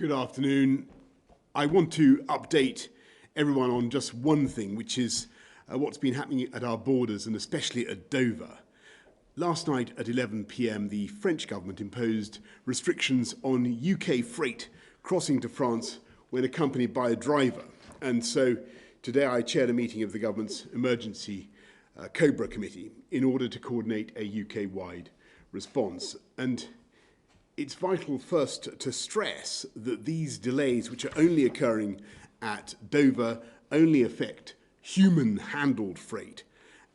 Good afternoon. I want to update everyone on just one thing, which is what's been happening at our borders and especially at Dover. Last night at 11 p.m, the French government imposed restrictions on UK freight crossing to France when accompanied by a driver. And so today I chaired a meeting of the government's emergency COBRA committee in order to coordinate a UK-wide response. And it's vital first to stress that these delays, which are only occurring at Dover, only affect human-handled freight,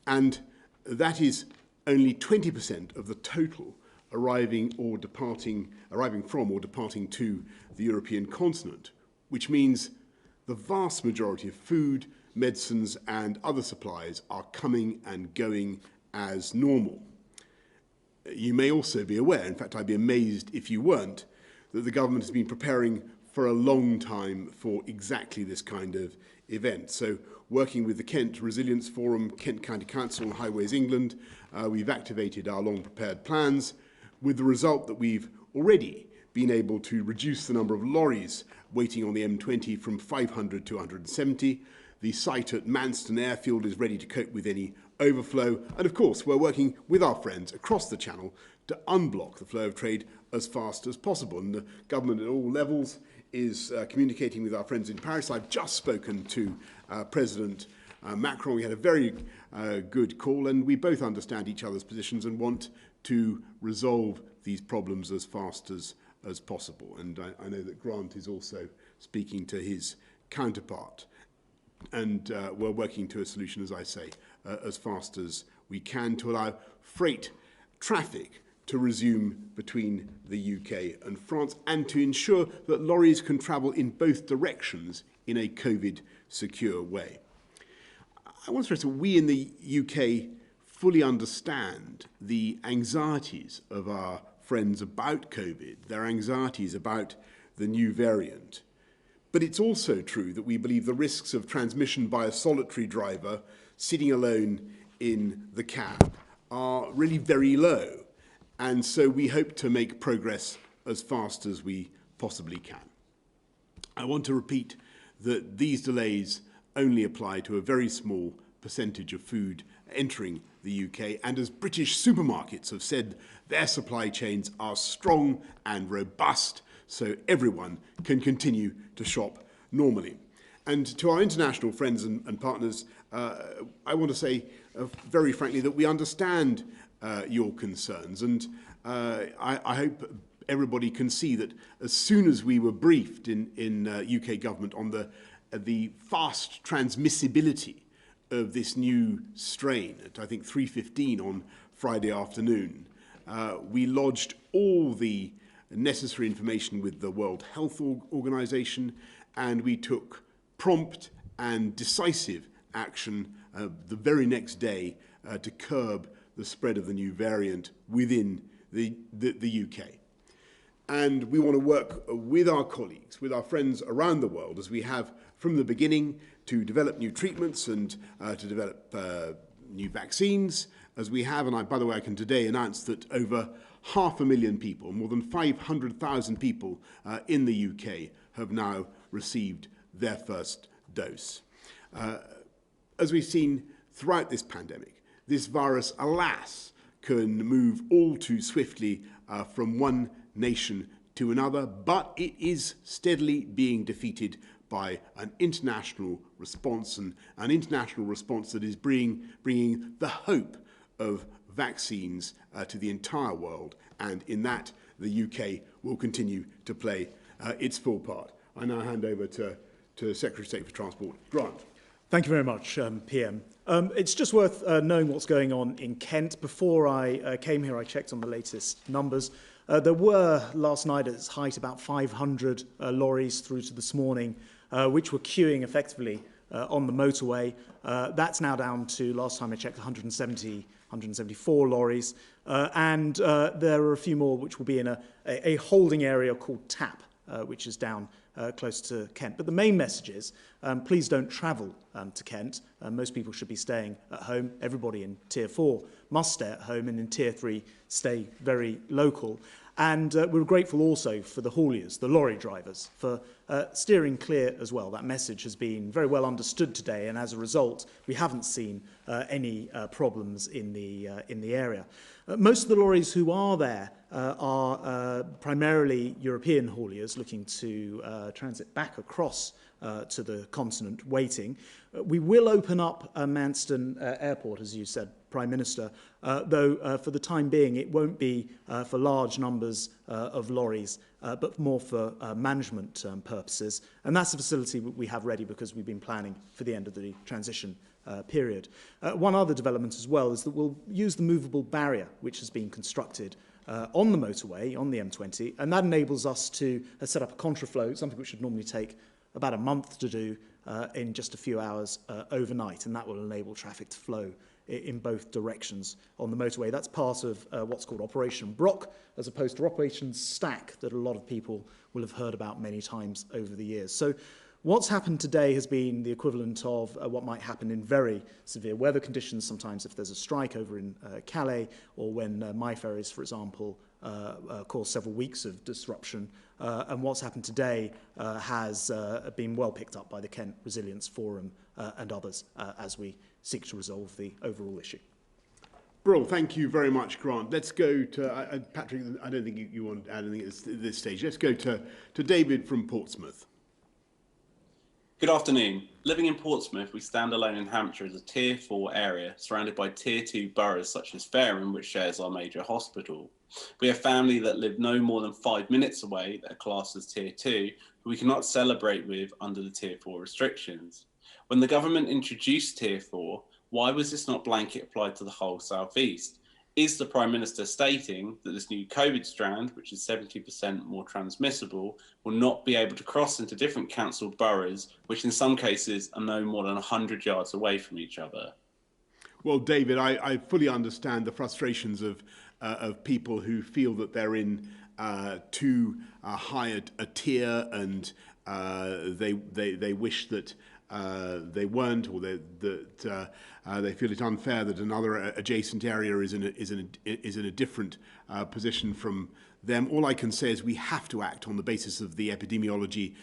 and that is only 20% of the total arriving from or departing to the European continent, which means the vast majority of food, medicines, and other supplies are coming and going as normal. You may also be aware, in fact I'd be amazed if you weren't, that the government has been preparing for a long time for exactly this kind of event. So working with the Kent Resilience Forum, Kent County Council and Highways England, we've activated our long prepared plans with the result that we've already been able to reduce the number of lorries waiting on the M20 from 500 to 170. The site at Manston Airfield is ready to cope with any overflow. And of course, we're working with our friends across the Channel to unblock the flow of trade as fast as possible. And the government at all levels is communicating with our friends in Paris. I've just spoken to President Macron. We had a very good call, and we both understand each other's positions and want to resolve these problems as fast as possible. And I know that Grant is also speaking to his counterpart. And we're working to a solution, as I say, as fast as we can to allow freight traffic to resume between the UK and France and to ensure that lorries can travel in both directions in a COVID-secure way. I want to stress that we in the UK fully understand the anxieties of our friends about COVID, their anxieties about the new variant. But it's also true that we believe the risks of transmission by a solitary driver sitting alone in the cab are really very low. And so we hope to make progress as fast as we possibly can. I want to repeat that these delays only apply to a very small percentage of food entering the UK. And as British supermarkets have said, their supply chains are strong and robust, so everyone can continue to shop normally. And to our international friends and partners, I want to say very frankly that we understand your concerns, and I hope everybody can see that as soon as we were briefed in UK government on the fast transmissibility of this new strain at I think 3:15 on Friday afternoon, we lodged all the necessary information with the World Health Organization, and we took prompt and decisive action the very next day to curb the spread of the new variant within the UK. And we want to work with our colleagues, with our friends around the world, as we have from the beginning, to develop new treatments and to develop new vaccines, as we have. And by the way, I can today announce that over 500,000 people, more than 500,000 people in the UK have now received their first dose. As we've seen throughout this pandemic, this virus, alas, can move all too swiftly from one nation to another, but it is steadily being defeated by an international response, and an international response that is bringing the hope of vaccines to the entire world, and in that the UK will continue to play its full part. I now hand over to Secretary of State for Transport, Grant. Thank you very much, PM. It's just worth knowing what's going on in Kent. Before I came here, I checked on the latest numbers. There were, last night at its height, about 500 lorries through to this morning, which were queuing effectively on the motorway. That's now down to, last time I checked, 174 lorries. And there are a few more which will be in a holding area called TAP, which is down close to Kent. But the main message is, please don't travel to Kent. Most people should be staying at home. Everybody in Tier 4 must stay at home, and in Tier 3 stay very local. And we're grateful also for the hauliers, the lorry drivers, for steering clear as well. That message has been very well understood today, and as a result, we haven't seen any problems in the area. Most of the lorries who are there are primarily European hauliers looking to transit back across to the continent, waiting. We will open up Manston Airport, as you said, Prime Minister, though for the time being it won't be for large numbers of lorries, but more for management purposes. And that's a facility we have ready because we've been planning for the end of the transition period. One other development as well is that we'll use the movable barrier which has been constructed on the motorway, on the M20, and that enables us to set up a contraflow, something which would normally take about a month to do in just a few hours overnight, and that will enable traffic to flow in both directions on the motorway. That's part of what's called Operation Brock, as opposed to Operation Stack that a lot of people will have heard about many times over the years. So what's happened today has been the equivalent of what might happen in very severe weather conditions, sometimes if there's a strike over in Calais, or when my ferries, for example, cause several weeks of disruption. And what's happened today has been well picked up by the Kent Resilience Forum and others as we seek to resolve the overall issue. Brill, thank you very much, Grant. Let's go to, Patrick, I don't think you want to add anything at this stage. Let's go to David from Portsmouth. Good afternoon. Living in Portsmouth, we stand alone in Hampshire as a Tier 4 area, surrounded by Tier 2 boroughs such as Fareham, which shares our major hospital. We have family that live no more than 5 minutes away that are classed as Tier 2, who we cannot celebrate with under the Tier 4 restrictions. When the government introduced Tier 4, why was this not blanket applied to the whole South East? Is the Prime Minister stating that this new COVID strand, which is 70% more transmissible, will not be able to cross into different council boroughs, which in some cases are no more than 100 yards away from each other? Well, David, I fully understand the frustrations of people who feel that they're in too high a tier, and they wish that they weren't, or that they feel it unfair that another adjacent area is in a different position from them. All I can say is we have to act on the basis of the epidemiology,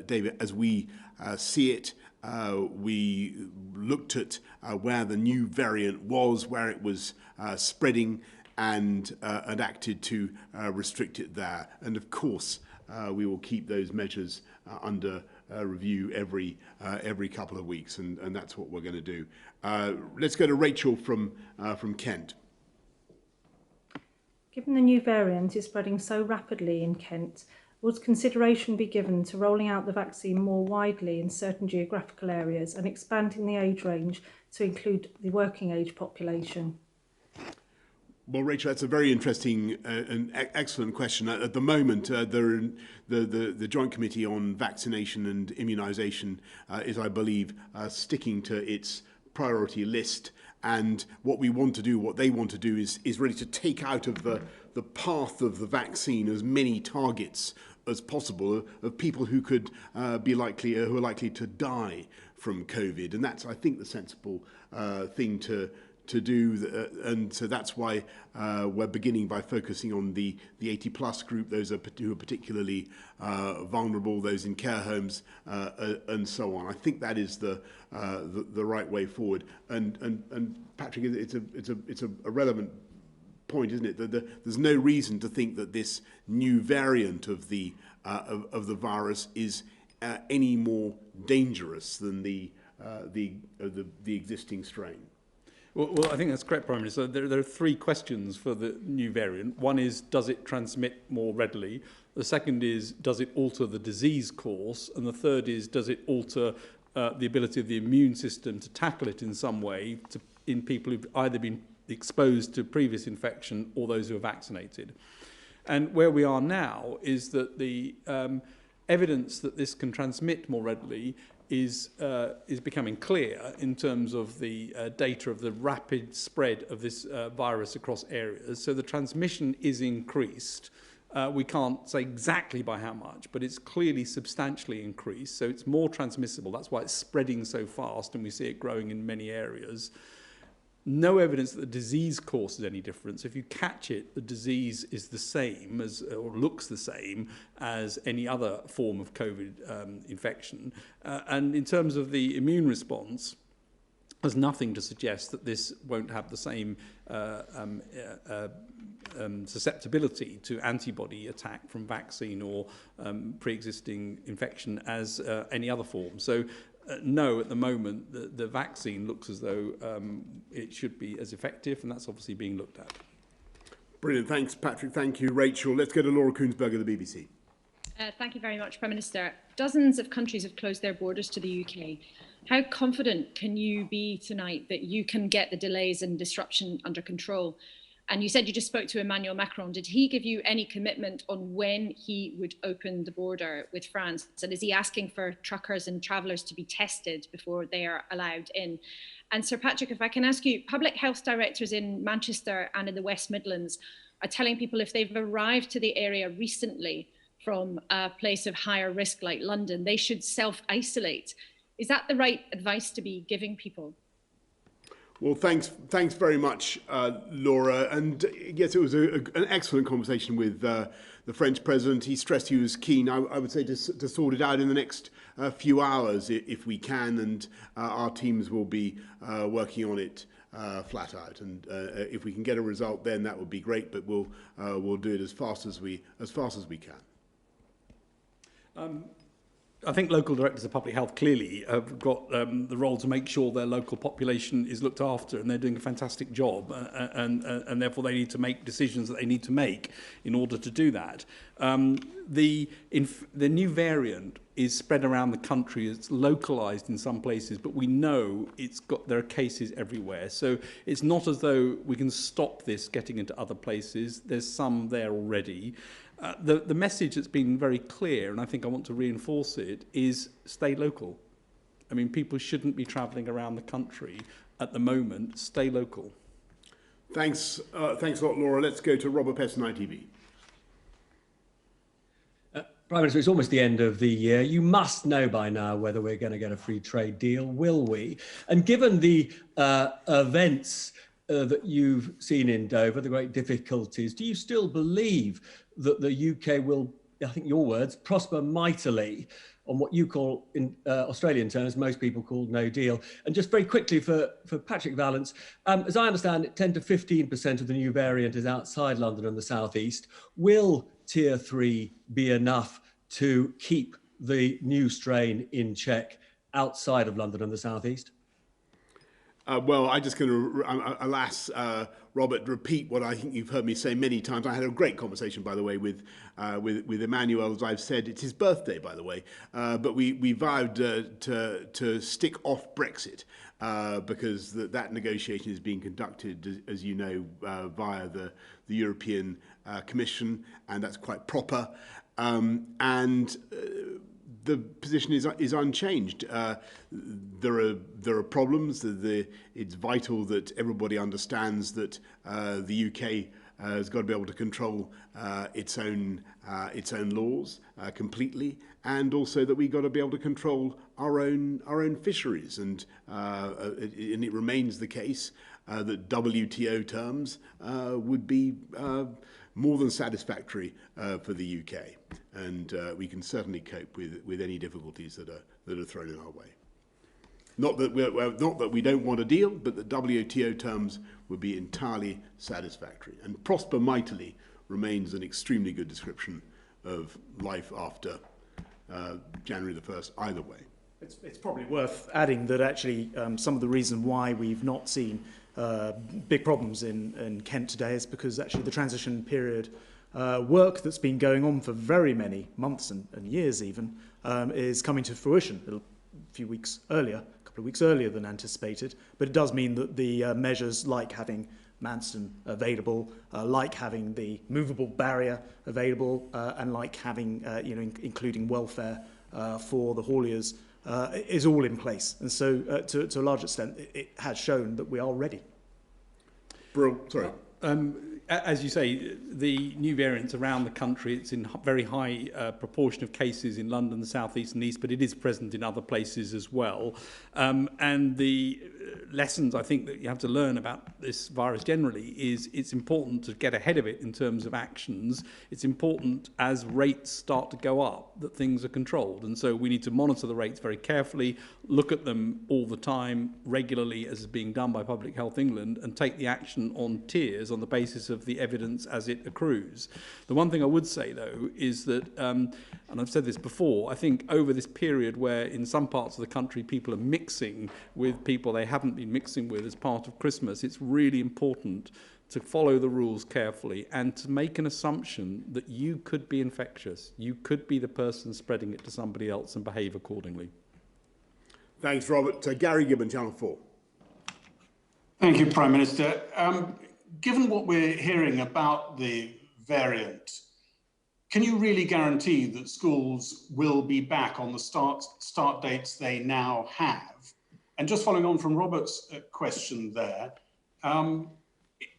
David, as we see it. We looked at where the new variant was, where it was spreading, and acted to restrict it there. And of course, we will keep those measures under review every couple of weeks, and that's what we're going to do. Let's go to Rachel from Kent. Given the new variant is spreading so rapidly in Kent, would consideration be given to rolling out the vaccine more widely in certain geographical areas and expanding the age range to include the working age population? Well, Rachel, that's a very interesting and excellent question. At the moment, the Joint Committee on Vaccination and Immunisation is, I believe, sticking to its priority list. And what they want to do is really to take out of the path of the vaccine as many targets as possible of people who could who are likely to die from COVID. And that's, I think, the sensible thing to do, and so that's why we're beginning by focusing on the 80+ group, those who are particularly vulnerable, those in care homes, and so on. I think that is the right way forward. And Patrick, it's a relevant point, isn't it? There's no reason to think that this new variant of the virus is any more dangerous than the existing strain. Well, I think that's correct, Prime Minister. There are three questions for the new variant. One is, does it transmit more readily? The second is, does it alter the disease course? And the third is, does it alter the ability of the immune system to tackle it in some way in people who've either been exposed to previous infection or those who are vaccinated? And where we are now is that the evidence that this can transmit more readily is becoming clear in terms of the data of the rapid spread of this virus across areas. So the transmission is increased. We can't say exactly by how much, but it's clearly substantially increased. So it's more transmissible. That's why it's spreading so fast, and we see it growing in many areas. No evidence that the disease course is any different. So if you catch it, the disease is the same as, or looks the same as any other form of COVID infection. And in terms of the immune response, there's nothing to suggest that this won't have the same susceptibility to antibody attack from vaccine or pre-existing infection as any other form. So no, at the moment, the vaccine looks as though it should be as effective, and that's obviously being looked at. Brilliant. Thanks, Patrick. Thank you, Rachel. Let's go to Laura Koonsberg of the BBC. Thank you very much, Prime Minister. Dozens of countries have closed their borders to the UK. How confident can you be tonight that you can get the delays and disruption under control? And you said you just spoke to Emmanuel Macron. Did he give you any commitment on when he would open the border with France? And is he asking for truckers and travellers to be tested before they are allowed in? And Sir Patrick, if I can ask you, public health directors in Manchester and in the West Midlands are telling people if they've arrived to the area recently from a place of higher risk like London, they should self-isolate. Is that the right advice to be giving people? Well, thanks very much, Laura. And yes, it was an excellent conversation with the French president. He stressed he was keen, I would say, to sort it out in the next few hours if we can, and our teams will be working on it flat out. And if we can get a result, then that would be great. But we'll do it as fast as we can. I think local directors of public health clearly have got the role to make sure their local population is looked after, and they're doing a fantastic job, and therefore they need to make decisions that they need to make in order to do that. The new variant is spread around the country. It's localised in some places, but we know there are cases everywhere. So it's not as though we can stop this getting into other places. There's some there already. The message that's been very clear, and I think I want to reinforce it, is stay local. I mean, people shouldn't be travelling around the country at the moment. Stay local. Thanks a lot, Laura. Let's go to Robert Peston, ITV. Prime Minister, it's almost the end of the year. You must know by now whether we're going to get a free trade deal, will we? And given the events that you've seen in Dover, the great difficulties, do you still believe that the UK will, I think your words, prosper mightily on what you call, in Australian terms, most people call no deal? And just very quickly for Patrick Vallance, as I understand it, 10 to 15% of the new variant is outside London and the South East. Will Tier 3 be enough to keep the new strain in check outside of London and the South East? Well, I'm just going to, alas, Robert, repeat what I think you've heard me say many times. I had a great conversation, by the way, with Emmanuel. As I've said, it's his birthday, by the way. But we vowed to stick off Brexit because that negotiation is being conducted, as you know, via the European Commission, and that's quite proper. The position is unchanged. There are problems. It's vital that everybody understands that the UK has got to be able to control its own laws completely, and also that we've got to be able to control our own fisheries. And it remains the case that WTO terms would be more than satisfactory for the UK, and we can certainly cope with any difficulties that are thrown in our way. Not that we don't want a deal, but that WTO terms would be entirely satisfactory. And prosper mightily remains an extremely good description of life after January the 1st, either way. It's probably worth adding that actually some of the reason why we've not seen big problems in Kent today is because actually the transition period work that's been going on for very many months and years even is coming to fruition a couple of weeks earlier than anticipated. But it does mean that the measures like having Manston available, like having the movable barrier available, and like having including welfare for the hauliers is all in place. And so to a large extent it has shown that we are ready. Sorry. As you say, the new variants around the country, it's in very high proportion of cases in London, the South East and East, but it is present in other places as well. And the lessons I think that you have to learn about this virus generally is it's important to get ahead of it in terms of actions. It's important as rates start to go up that things are controlled. And so we need to monitor the rates very carefully, look at them all the time, regularly, as is being done by Public Health England, and take the action on tiers on the basis of the evidence as it accrues. The one thing I would say, though, is that, and I've said this before, I think over this period where in some parts of the country people are mixing with people they haven't been mixing with as part of Christmas, it's really important to follow the rules carefully and to make an assumption that you could be infectious. You could be the person spreading it to somebody else and behave accordingly. Thanks, Robert. Gary Gibbon, Channel 4. Thank you, Prime Minister. Given what we're hearing about the variant, can you really guarantee that schools will be back on the start dates they now have? And just following on from Robert's question there,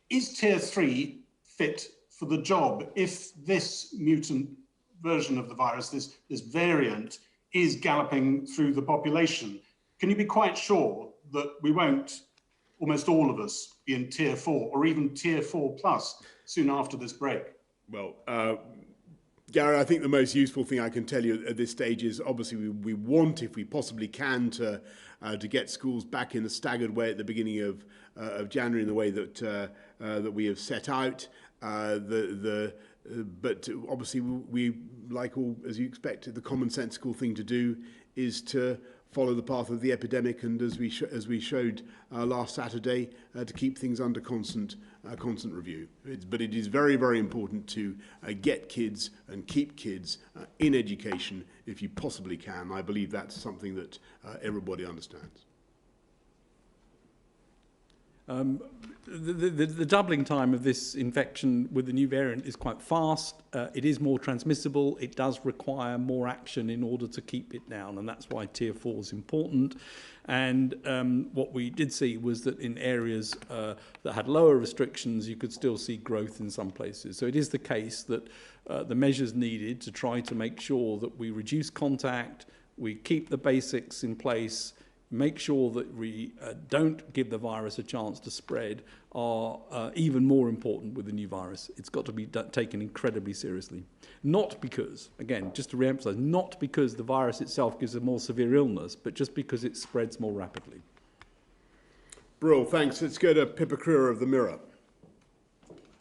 is Tier 3 fit for the job if this mutant version of the virus, this variant, is galloping through the population? Can you be quite sure that we won't, almost all of us, be in Tier 4 or even Tier 4 plus soon after this break? Well, Gary, I think the most useful thing I can tell you at this stage is obviously we want, if we possibly can, to get schools back in a staggered way at the beginning of January in the way that that we have set out. But obviously we, like all, as you expect, the commonsensical thing to do is to follow the path of the epidemic, and as we showed last Saturday, to keep things under constant review. But it is very, very important to get kids and keep kids in education if you possibly can. I believe that's something that everybody understands. The doubling time of this infection with the new variant is quite fast. It is more transmissible. It does require more action in order to keep it down, and that's why Tier 4 is important. And what we did see was that in areas that had lower restrictions, you could still see growth in some places. So it is the case that the measures needed to try to make sure that we reduce contact, we keep the basics in place, make sure that we don't give the virus a chance to spread are even more important with the new virus. It's got to be taken incredibly seriously. Not because, again, just to re-emphasise, not because the virus itself gives a more severe illness, but just because it spreads more rapidly. Brill, thanks. Let's go to Pippa Crewer of The Mirror.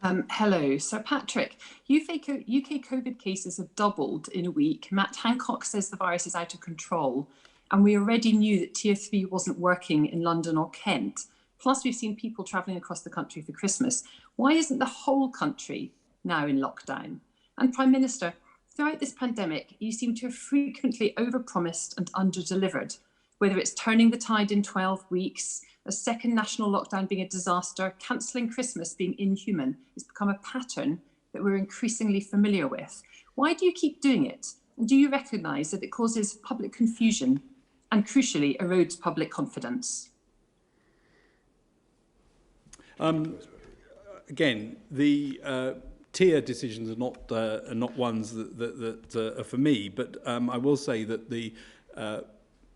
Hello, Sir Patrick. UK COVID cases have doubled in a week. Matt Hancock says the virus is out of control. And we already knew that Tier 3 wasn't working in London or Kent. Plus, we've seen people travelling across the country for Christmas. Why isn't the whole country now in lockdown? And Prime Minister, throughout this pandemic, you seem to have frequently overpromised and underdelivered, whether it's turning the tide in 12 weeks, a second national lockdown being a disaster, cancelling Christmas being inhuman. It's become a pattern that we're increasingly familiar with. Why do you keep doing it? And do you recognise that it causes public confusion and crucially erodes public confidence? Again, the tier decisions are not ones that are for me, but I will say that the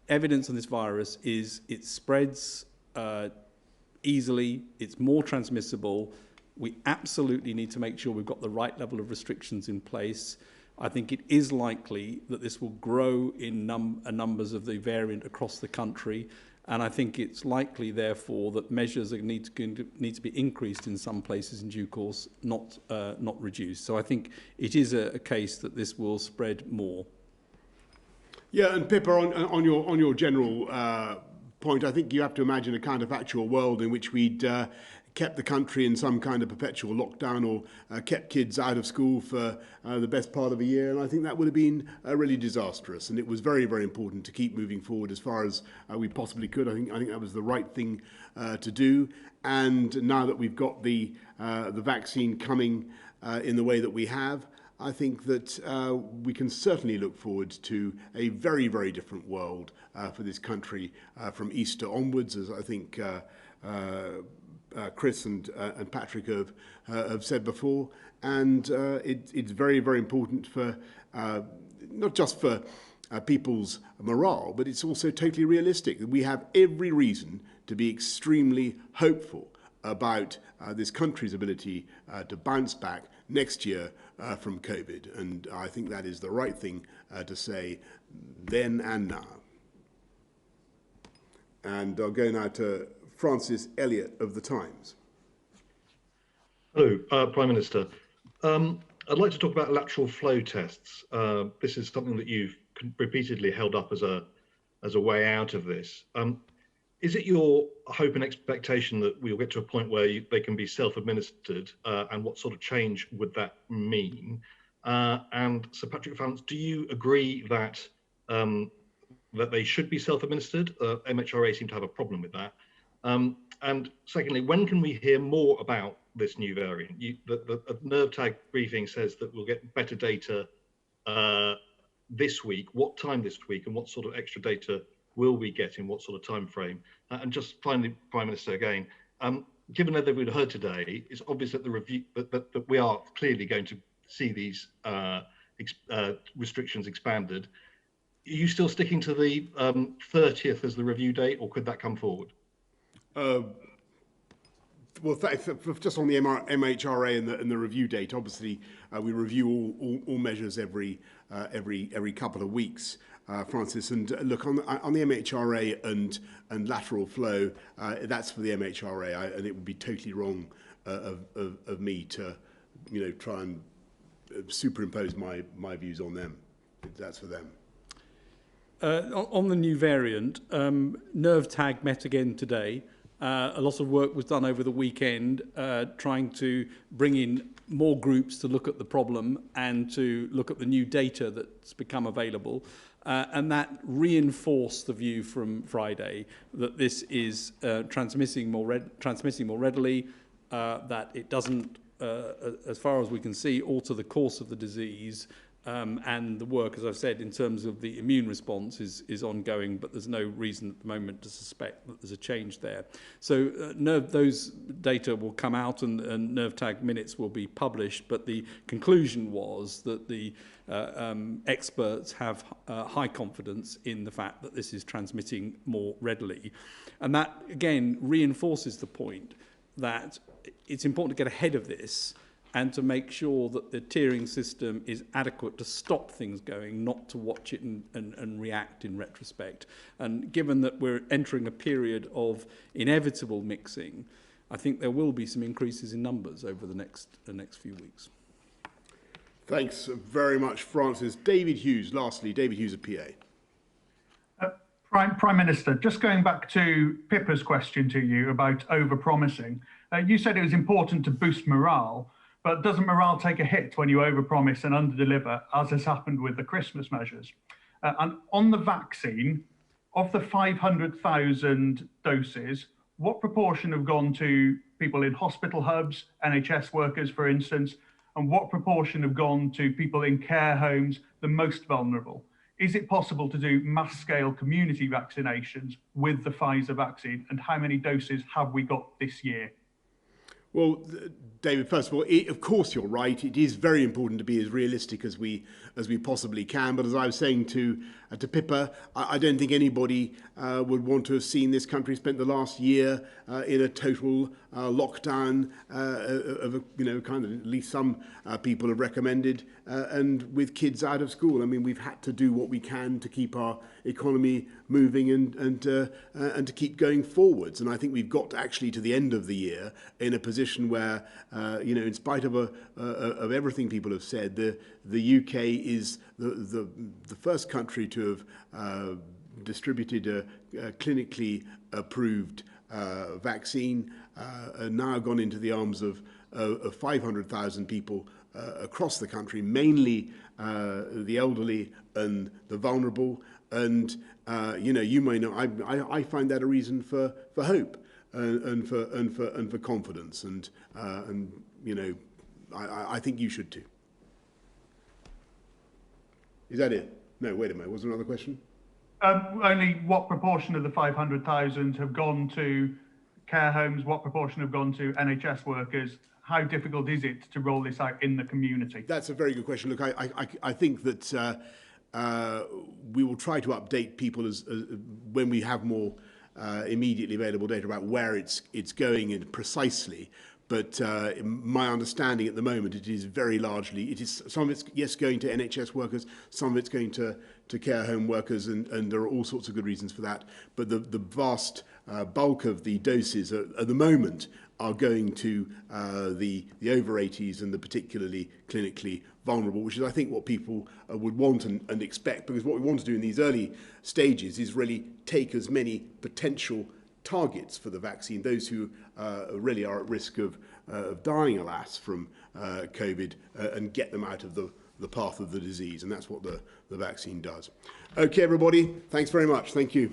evidence on this virus is it spreads easily, it's more transmissible. We absolutely need to make sure we've got the right level of restrictions in place. I think it is likely that this will grow in numbers of the variant across the country, and I think it's likely, therefore, that measures need to be increased in some places in due course, not reduced. So I think it is a case that this will spread more. Yeah, and Pippa, on your general point, I think you have to imagine a kind of actual world in which we'd kept the country in some kind of perpetual lockdown or kept kids out of school for the best part of a year. And I think that would have been really disastrous. And it was very, very important to keep moving forward as far as we possibly could. I think that was the right thing to do. And now that we've got the vaccine coming in the way that we have, I think that we can certainly look forward to a very, very different world for this country from Easter onwards, as I think Chris and Patrick have said before, and it's very, very important for not just for people's morale, but it's also totally realistic. We have every reason to be extremely hopeful about this country's ability to bounce back next year from COVID. And I think that is the right thing to say then and now. And I'll go now to Francis Elliott of The Times. Hello, Prime Minister. I'd like to talk about lateral flow tests. This is something that you've repeatedly held up as a way out of this. Is it your hope and expectation that we'll get to a point where they can be self-administered, and what sort of change would that mean? And Sir Patrick Vallance, do you agree that that they should be self-administered? MHRA seem to have a problem with that. And secondly, when can we hear more about this new variant? The nerve tag briefing says that we'll get better data this week. What time this week, and what sort of extra data will we get in what sort of time frame? And just finally, Prime Minister, again, given everything we've heard today, it's obvious that the review that we are clearly going to see these restrictions expanded. Are you still sticking to the 30th as the review date, or could that come forward? Well, just on the MHRA and the review date, obviously we review all measures every couple of weeks, Francis. And look, on the MHRA and lateral flow, that's for the MHRA, and it would be totally wrong of me to, try and superimpose my views on them. That's for them. On the new variant, nerve tag met again today. A lot of work was done over the weekend trying to bring in more groups to look at the problem and to look at the new data that's become available. And that reinforced the view from Friday that this is transmitting more readily, that it doesn't, as far as we can see, alter the course of the disease. And the work, as I've said, in terms of the immune response is ongoing, but there's no reason at the moment to suspect that there's a change there. So those data will come out and nerve tag minutes will be published, but the conclusion was that the experts have high confidence in the fact that this is transmitting more readily. And that, again, reinforces the point that it's important to get ahead of this and to make sure that the tiering system is adequate to stop things going, not to watch it and react in retrospect. And given that we're entering a period of inevitable mixing, I think there will be some increases in numbers over the next few weeks. Thanks very much, Francis. David Hughes, lastly. David Hughes of PA. Prime Minister, just going back to Pippa's question to you about over-promising, you said it was important to boost morale. But doesn't morale take a hit when you overpromise and underdeliver, as has happened with the Christmas measures? And on the vaccine, of the 500,000 doses, what proportion have gone to people in hospital hubs, NHS workers, for instance, and what proportion have gone to people in care homes, the most vulnerable? Is it possible to do mass-scale community vaccinations with the Pfizer vaccine, and how many doses have we got this year? Well, David, first of all, of course you're right. It is very important to be as realistic as we possibly can. But as I was saying to Pippa, I don't think anybody would want to have seen this country spent the last year in a total lockdown of kind of at least some people have recommended, and with kids out of school. I mean, we've had to do what we can to keep our economy moving and to keep going forwards. And I think we've got actually to the end of the year in a position where, in spite of everything people have said, the UK is the first country to have distributed a clinically approved vaccine, now gone into the arms of 500,000 people across the country, mainly the elderly and the vulnerable. And you may know, I find that a reason for hope and for confidence, and I think you should too. Is that it? No, wait a minute. Was there another question? Only what proportion of the 500,000 have gone to care homes? What proportion have gone to NHS workers? How difficult is it to roll this out in the community? That's a very good question. Look, I think that we will try to update people as when we have more immediately available data about where it's going in precisely. But my understanding at the moment, it is very largely, it is some of it's, yes, going to NHS workers, some of it's going to care home workers, and there are all sorts of good reasons for that. But the vast bulk of the doses at the moment are going to the over 80s and the particularly clinically vulnerable, which is, I think, what people would want and expect, because what we want to do in these early stages is really take as many potential targets for the vaccine, those who really are at risk of dying, alas, from COVID, and get them out of the path of the disease. And that's what the vaccine does. Okay, everybody, thanks very much. Thank you.